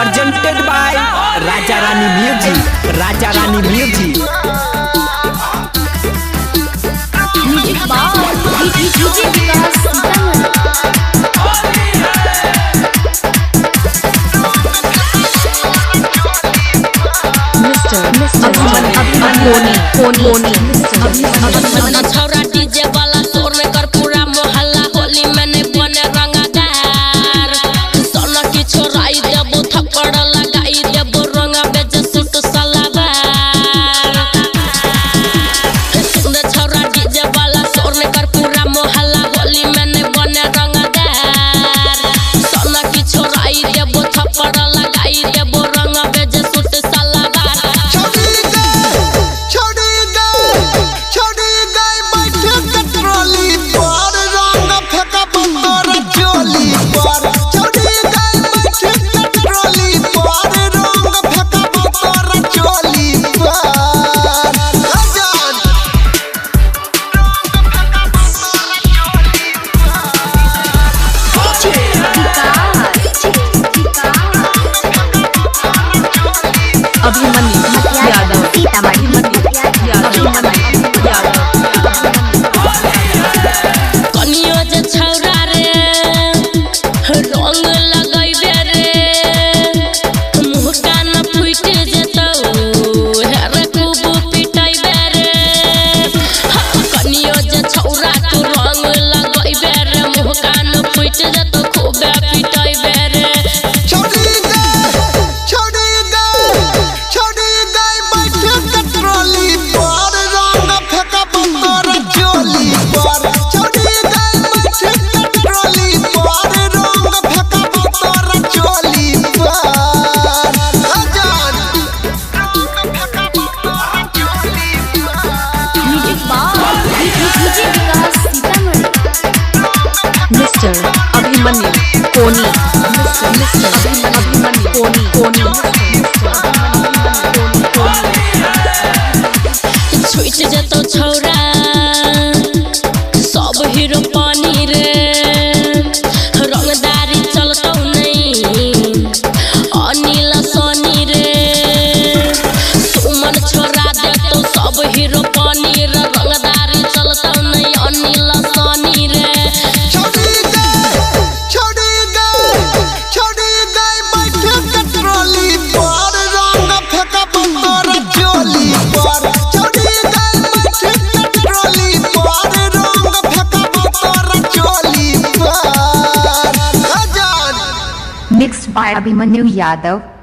presented by Raja Rani Music. Raja Rani Music. Music Box. DJ Vikas छौरा DJ वाला शोर में कर पूरा मोहल्ला होली में नहीं बने रंगदार सोना की छोराई देबो थप्पड़ लगाई देबो रंगा बेच सूट सलावार सुंदर छौरा डीजे वाला शोर में कर पूरा मोहल्ला होली में नहीं बने रंगदार सोना की छोराई देबो थप्पड़ लगाई देबो रंगा बेच सूट सलावार कनियो जे छौरा रे रंग लगाइबे रे मुँह कान फुट जेतौ हेरे खूब पिटाइबे रे कनियो जे छौरा तू रंग लगाइबे रे मुँह कान फुट जेतौ खूब पिटाइबे रे Mr. Abhimanyu Koni. Mr. Abhimanyu Koni. छुट जेतो छौरा सब हीरो पानी रे रंगदारी चलतौ नहीं अनिल सोनी रे सुमन छोरा देतो सब हीरो पानी रे रंगदारी चलतौ नहीं अनिल सोनी रे Mixed by Abhimanyu Yadav.